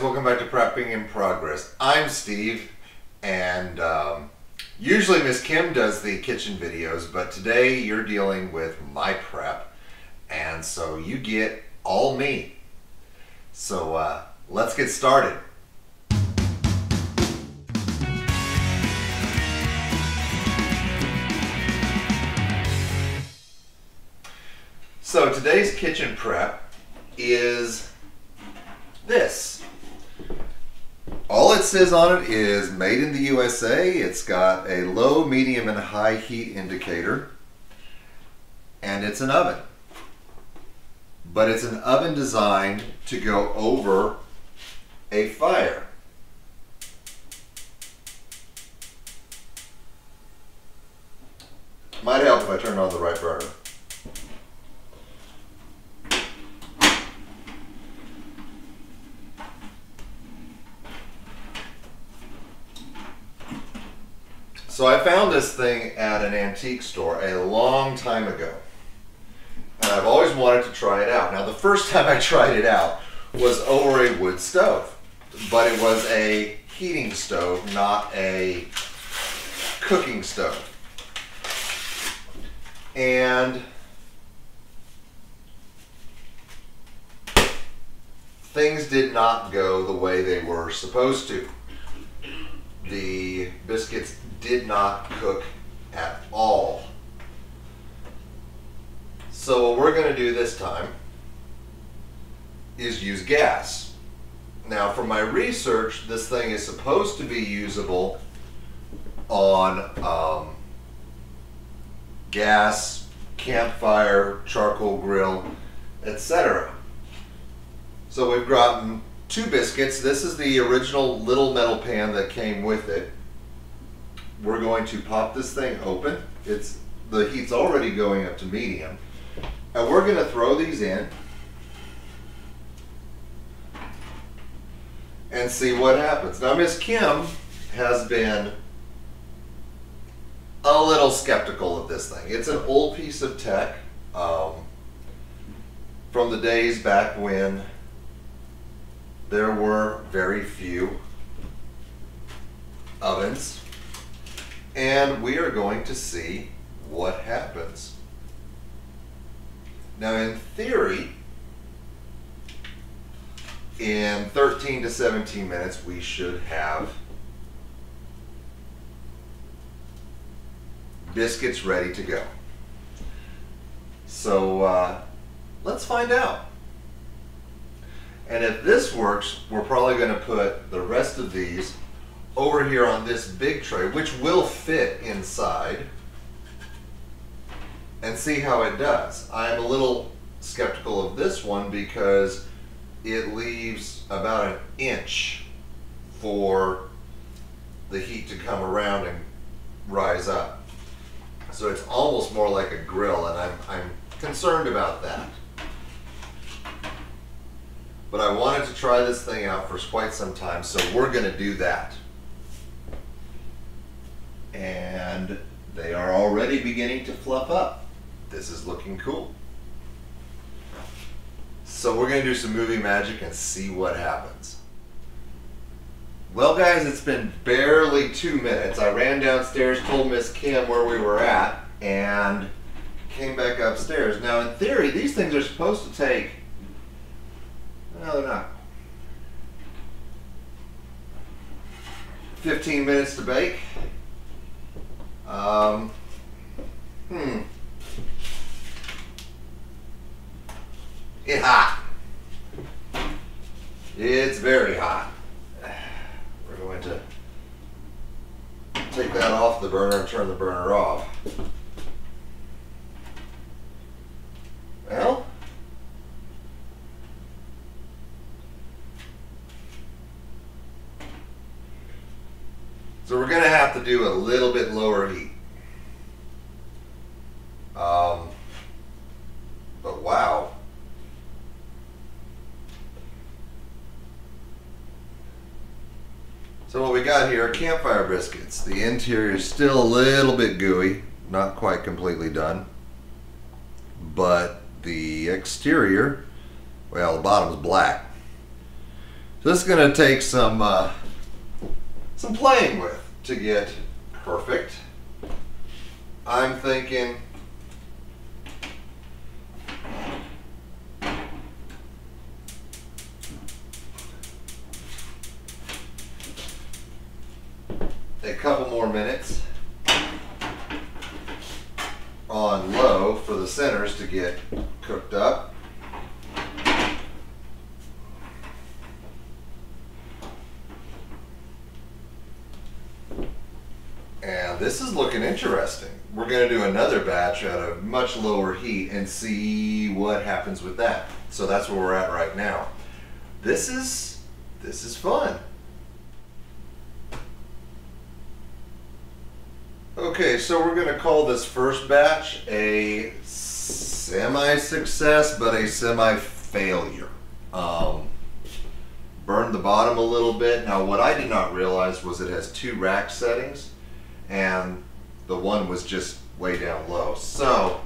welcome back to Prepping in Progress. I'm Steve, and usually Miss Kim does the kitchen videos, but today you're dealing with my prep, and so you get all me. So let's get started. So today's kitchen prep is this. All it says on it is made in the USA. It's got a low, medium, and high heat indicator, and it's an oven. But it's an oven designed to go over a fire. Might help if I turn on the right burner. So I found this thing at an antique store a long time ago, and I've always wanted to try it out. Now the first time I tried it out was over a wood stove, but it was a heating stove, not a cooking stove. And things did not go the way they were supposed to. The biscuits did not cook at all. So what we're going to do this time is use gas. Now from my research, this thing is supposed to be usable on gas, campfire, charcoal grill, etc. So we've gotten 2 biscuits. This is the original little metal pan that came with it. We're going to pop this thing open. The heat's already going up to medium. And we're going to throw these in and see what happens. Now Miss Kim has been a little skeptical of this thing. It's an old piece of tech from the days back when there were very few ovens, and we are going to see what happens. Now in theory, in 13 to 17 minutes we should have biscuits ready to go. So let's find out. And if this works, we're probably going to put the rest of these over here on this big tray, which will fit inside, and see how it does. I'm a little skeptical of this one because it leaves about an inch for the heat to come around and rise up. So it's almost more like a grill, and I'm concerned about that. But I wanted to try this thing out for quite some time, so we're going to do that. And they are already beginning to fluff up. This is looking cool. So we're going to do some movie magic and see what happens. Well guys, it's been barely 2 minutes. I ran downstairs, told Miss Kim where we were at, and came back upstairs. Now in theory, these things are supposed to take, no they're not, 15 minutes to bake. It's hot. It's very hot. We're going to take that off the burner and turn the burner off. Well, so we're going to have to do a little bit lower heat. But wow. So what we got here are campfire biscuits. The interior is still a little bit gooey, not quite completely done. But the exterior, well, the bottom's black. So this is going to take some playing with to get perfect. I'm thinking a couple more minutes on low for the centers to get cooked up. And this is looking interesting. We're going to do another batch at a much lower heat and see what happens with that. So that's where we're at right now. This is fun. Okay, so we're going to call this first batch a semi-success, but a semi-failure. Burned the bottom a little bit. Now what I did not realize was it has 2 rack settings, and the one was just way down low. So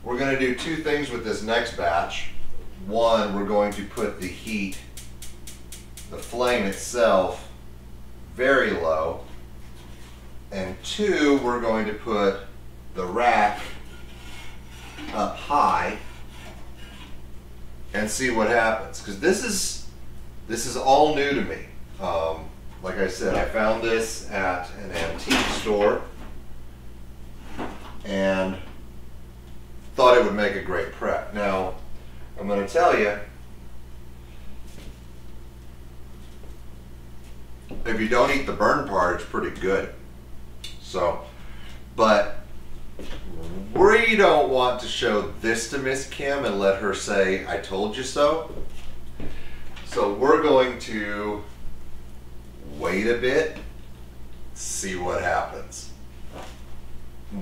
we're going to do 2 things with this next batch. One, we're going to put the heat, the flame itself, very low. And 2, we're going to put the rack up high and see what happens. Because this is all new to me. Like I said, I found this at an antique store and thought it would make a great prep. Now, I'm going to tell you, if you don't eat the burn part, it's pretty good. So, but we don't want to show this to Miss Kim and let her say, "I told you so." So we're going to wait a bit, see what happens.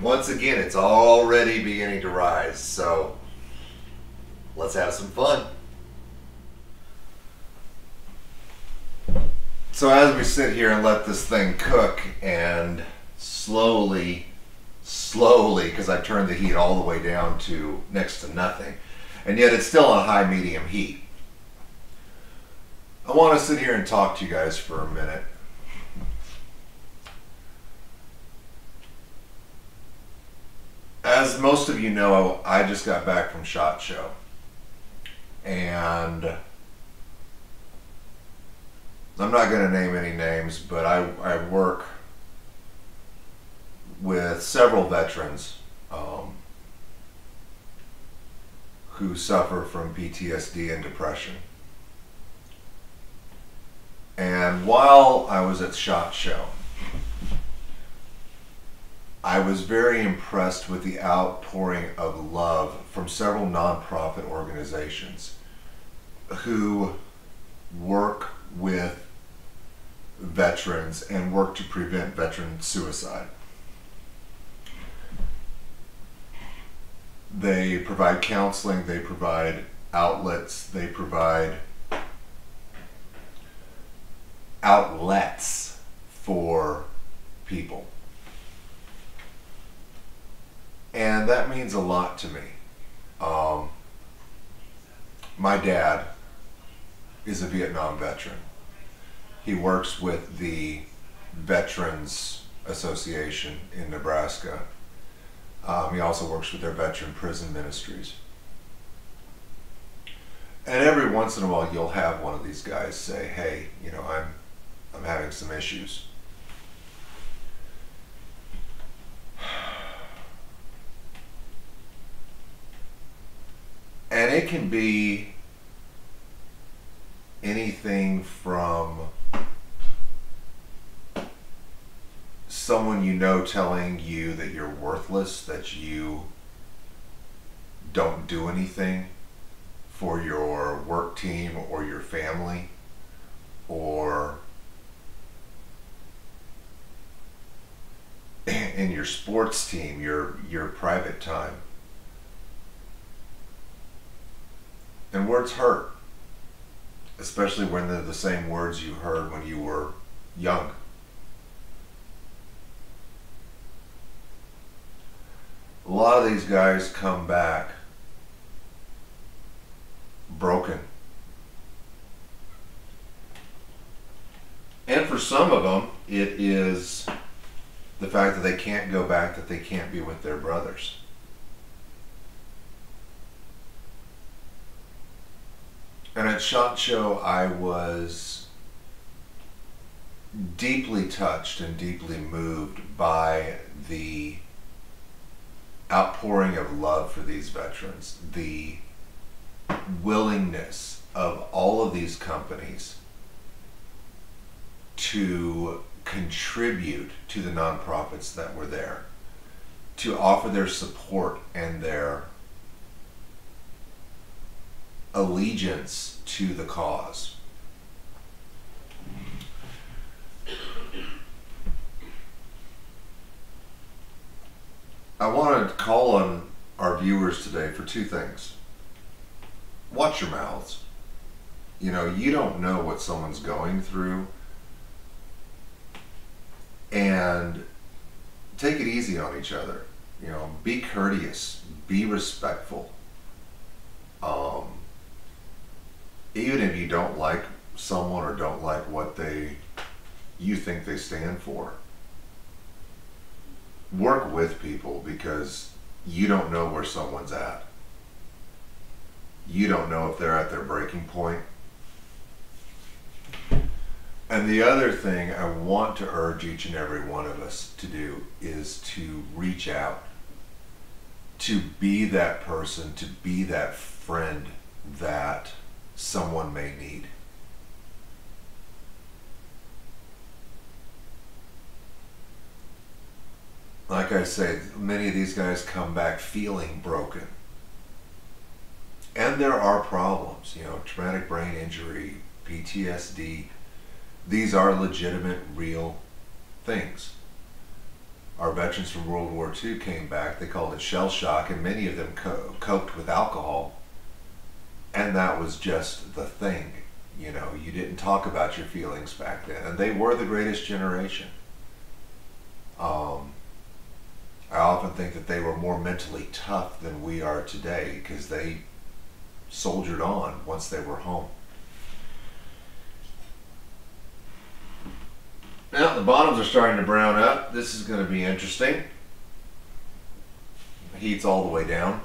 Once again, it's already beginning to rise, so let's have some fun. So as we sit here and let this thing cook, and slowly, because I've turned the heat all the way down to next to nothing, and yet it's still on high medium heat. I want to sit here and talk to you guys for a minute. As most of you know, I just got back from SHOT Show, and I'm not going to name any names, but I work with several veterans who suffer from PTSD and depression. And while I was at SHOT Show, I was very impressed with the outpouring of love from several nonprofit organizations who work with veterans and work to prevent veteran suicide. They provide counseling, they provide outlets, they provide outlets for people. And that means a lot to me. My dad is a Vietnam veteran. He works with the Veterans Association in Nebraska. He also works with their veteran prison ministries. And every once in a while you'll have one of these guys say, "Hey, you know, I'm having some issues." And it can be anything from someone you know telling you that you're worthless, that you don't do anything for your work team or your family, or in your sports team, your private time. And words hurt, especially when they're the same words you heard when you were young. A lot of these guys come back broken. And for some of them, it is the fact that they can't go back, that they can't be with their brothers. And at SHOT Show, I was deeply touched and deeply moved by the outpouring of love for these veterans, the willingness of all of these companies to contribute to the nonprofits that were there, to offer their support and their allegiance to the cause. I want to call on our viewers today for two things. Watch your mouths. You know, you don't know what someone's going through. And take it easy on each other. You know, be courteous, be respectful. Even if you don't like someone or don't like what you think they stand for, work with people, because you don't know where someone's at. You don't know if they're at their breaking point. And the other thing I want to urge each and every one of us to do is to reach out, to be that person, to be that friend that someone may need. Like I say, many of these guys come back feeling broken. And there are problems, you know, traumatic brain injury, PTSD. These are legitimate, real things. Our veterans from World War II came back, they called it shell shock, and many of them coped with alcohol. And that was just the thing. You know, you didn't talk about your feelings back then. And they were the greatest generation. I often think that they were more mentally tough than we are today, because they soldiered on once they were home. Now the bottoms are starting to brown up. This is going to be interesting. The heat's all the way down.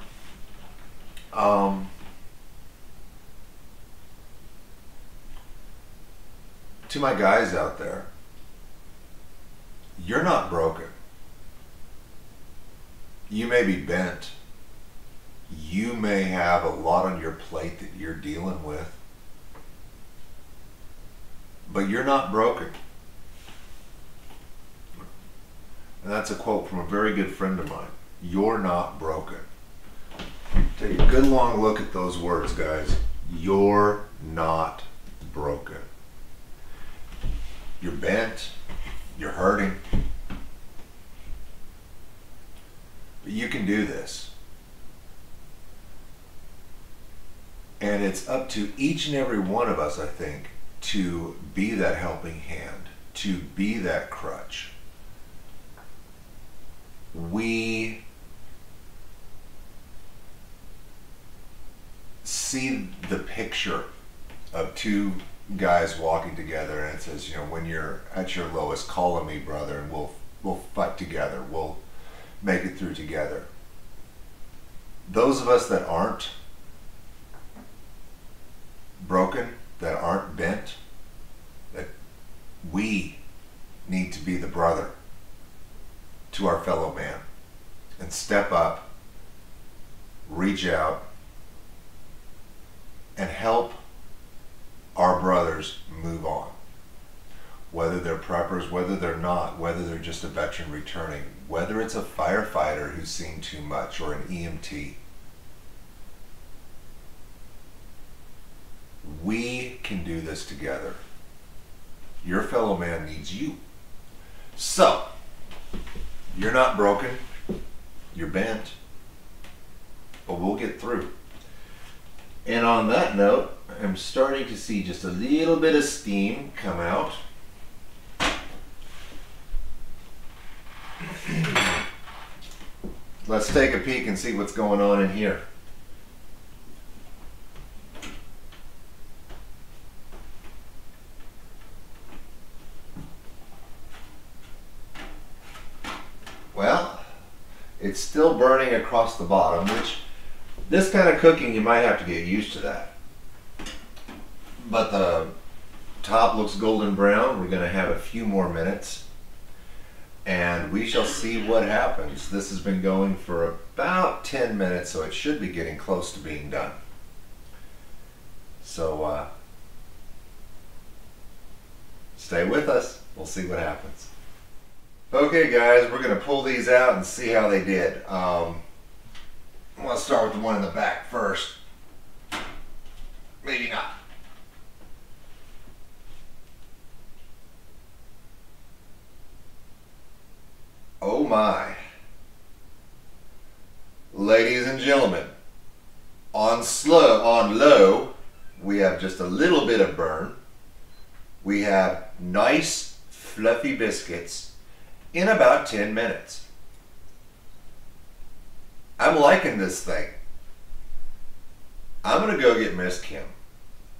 To my guys out there, you're not broken. You may be bent. You may have a lot on your plate that you're dealing with, but you're not broken. And that's a quote from a very good friend of mine. You're not broken. Take a good long look at those words, guys. You're not broken. You're bent. You're hurting. But you can do this. And it's up to each and every one of us, I think, to be that helping hand, to be that crutch. We see the picture of two guys walking together, and it says, you know, when you're at your lowest, call on me, brother, and we'll fight together. We'll make it through together. Those of us that aren't broken, that aren't bent, that we need to be the brother to our fellow man and step up, reach out, and help our brothers move on. Whether they're preppers, whether they're not, whether they're just a veteran returning, whether it's a firefighter who's seen too much or an EMT. We can do this together. Your fellow man needs you. So, you're not broken, you're bent, but we'll get through. And on that note, I'm starting to see just a little bit of steam come out. Let's take a peek and see what's going on in here. It's still burning across the bottom, which this kind of cooking you might have to get used to that. But the top looks golden brown. We're going to have a few more minutes and we shall see what happens. This has been going for about 10 minutes, so it should be getting close to being done. So stay with us. We'll see what happens. Okay guys, we're going to pull these out and see how they did. I'm going to start with the one in the back first. Maybe not. Oh my. Ladies and gentlemen, on low, we have just a little bit of burn. We have nice fluffy biscuits in about 10 minutes. I'm liking this thing. I'm going to go get Miss Kim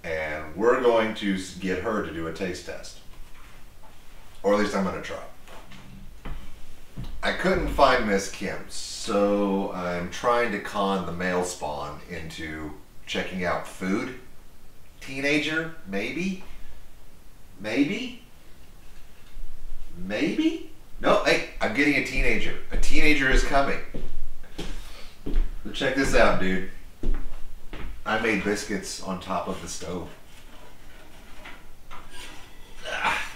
and we're going to get her to do a taste test. Or at least I'm going to try. I couldn't find Miss Kim, so I'm trying to con the male spawn into checking out food. Teenager? Maybe? Maybe? Maybe? No, hey, I'm getting a teenager. A teenager is coming. So check this out, dude. I made biscuits on top of the stove.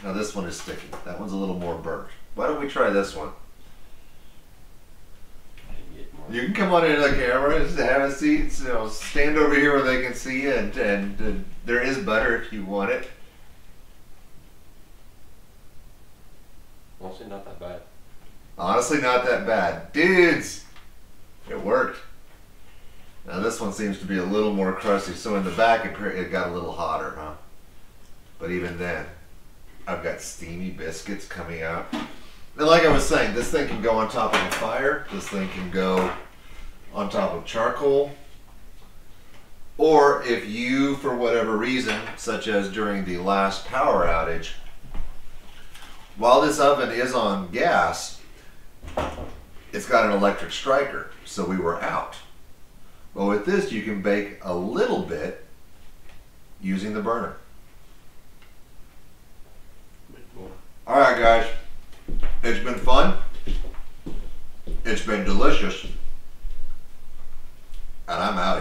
Now this one is sticky. That one's a little more burnt. Why don't we try this one? You can come on into the camera and just have a seat. You know, stand over here where they can see you, and there is butter if you want it. Honestly, not that bad. Honestly, not that bad. Dudes, it worked. Now this one seems to be a little more crusty, so in the back it got a little hotter, huh? But even then, I've got steamy biscuits coming out. And like I was saying, this thing can go on top of a fire, this thing can go on top of charcoal, or if you, for whatever reason, such as during the last power outage, while this oven is on gas, it's got an electric striker, so we were out. Well, with this you can bake a little bit using the burner. Alright guys. It's been fun, it's been delicious, and I'm out.